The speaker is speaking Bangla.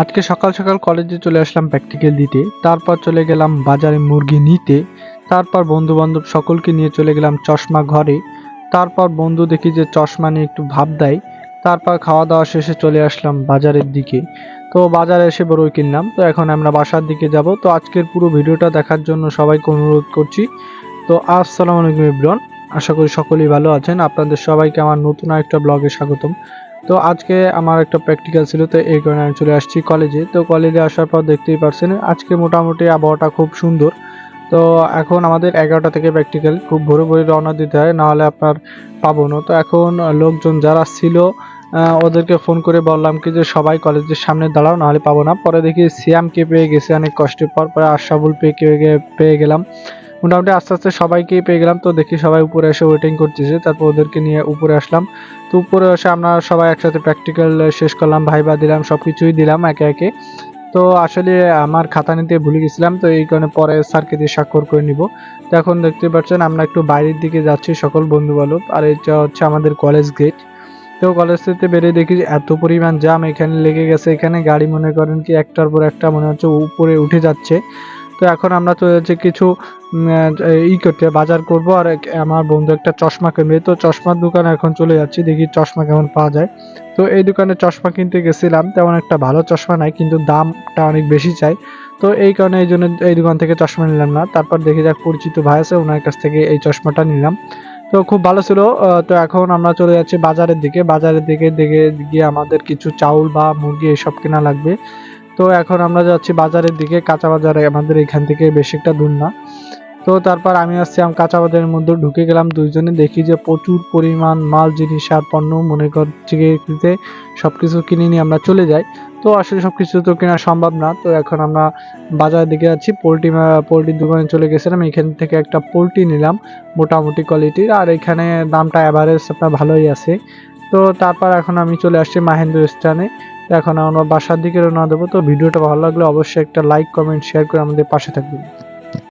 আজকে সকাল সকাল কলেজে চলে আসলাম প্র্যাকটিক্যাল দিতে। তারপর চলে গেলাম বাজারে মুরগি নিতে। তারপর বন্ধু-বান্ধব সকলকে নিয়ে চলে গেলাম চশমা ঘরে। তারপর বন্ধু দেখি যে চশমা নিয়ে একটু ভাব দেয়। তারপর খাওয়া-দাওয়া শেষে চলে আসলাম বাজারের দিকে। তো বাজারে এসে বড়ই কিনলাম। তো এখন আমরা বাসার দিকে যাব। তো আজকের পুরো ভিডিওটা দেখার জন্য সবাইকে অনুরোধ করছি। তো আসসালামু আলাইকুম এভরিওয়ান। আশা করি সকলেই ভালো আছেন। আপনাদের সবাইকে আমার নতুন আরেকটা ব্লগে স্বাগতম। তো আজকে আমার একটা প্র্যাকটিক্যাল ছিল, তো এই কারণে আমি চলে আসছি কলেজে। তো কলেজে আসার পর দেখতেই পারছেন আজকে মোটামুটি আবহাওয়াটা খুব সুন্দর। তো এখন আমাদের 11টা থেকে প্র্যাকটিক্যাল, খুব ভোরে ভোরে রওনা দিতে হয়, নাহলে আপনার পাবো না। তো এখন লোকজন যারা ছিল ওদেরকে ফোন করে বললাম কি যে সবাই কলেজের সামনে দাঁড়াও, নাহলে পাবো না। পরে দেখি সিয়ামকে পেয়ে গেছে অনেক কষ্টের পর, পরে আশরাফুল পেয়ে গেলাম। মোটামুটি আস্তে আস্তে সবাইকেই পেয়ে গেলাম। তো দেখি সবাই উপরে এসে ওয়েটিং করতেছে, তারপর ওদেরকে নিয়ে উপরে আসলাম। তো উপরে এসে আমরা সবাই একসাথে প্র্যাকটিক্যাল শেষ করলাম, ভাইবা দিলাম, সবকিছুই দিলাম একে একে। তো আসলে আমার খাতা নিতে ভুলে গেছিলাম, তো এই কারণে পরে স্যারকে দিয়ে স্বাক্ষর করে নিব। তো এখন দেখতে পাচ্ছেন আমরা একটু বাইরের দিকে যাচ্ছি সকল বন্ধু বান্ধব, আর এটা হচ্ছে আমাদের কলেজ গেট। তো কলেজ থেকে বেরিয়ে দেখি যে এত পরিমাণ জ্যাম এখানে লেগে গেছে, এখানে গাড়ি মনে করেন কি একটার পর একটা মনে হচ্ছে উপরে উঠে যাচ্ছে। তো এখন আমরা চলে যাচ্ছি কিছু করতে, বাজার করব, আর আমার বন্ধু একটা চশমা কিনবে। তো চশমার দোকানে এখন চলে যাচ্ছি, দেখি চশমা কেমন পাওয়া যায়। তো এই দোকানে চশমা কিনতে গেছিলাম, তেমন একটা ভালো চশমা নাই, কিন্তু দামটা অনেক বেশি চাই। তো এই কারণে এই জন্য এই দোকান থেকে চশমা নিলাম না। তারপর দেখি যাক পরিচিত ভাই আছে, ওনার কাছ থেকে এই চশমাটা নিলাম। তো খুব ভালো ছিল। তো এখন আমরা চলে যাচ্ছি বাজারের দিকে। বাজারের দিকে দেখে গিয়ে আমাদের কিছু চাউল বা মুরগি এসব কেনা লাগবে। তো এখন আমরা যাচ্ছি বাজারের দিকে, কাঁচা বাজারে, আমাদের এখান থেকে বেশি একটা দূর না। তো তারপর আমি আসছিলাম কাঁচা বাজারের মধ্যে, ঢুকে গেলাম দুইজনে, দেখি যে প্রচুর পরিমাণ মাল জিনিস আর পণ্য মনে করছে সবকিছু কিনে নিয়ে আমরা চলে যাই। তো আসলে সবকিছু তো কেনা সম্ভব না। তো এখন আমরা বাজারের দিকে যাচ্ছি, পোল্ট্রির দোকানে চলে গেছিলাম, এখান থেকে একটা পোল্ট্রি নিলাম মোটামুটি কোয়ালিটির, আর এখানে দামটা অ্যাভারেজ আপনার ভালোই আছে। তো তারপর এখন আমি চলে আসছি মাহেন্দ্র স্থানে। তো এখন আমরা বাসার দিকে রওনা দেবো। তো ভিডিওটা ভালো লাগলে অবশ্যই একটা লাইক, কমেন্ট, শেয়ার করে আমাদের পাশে থাকবেন।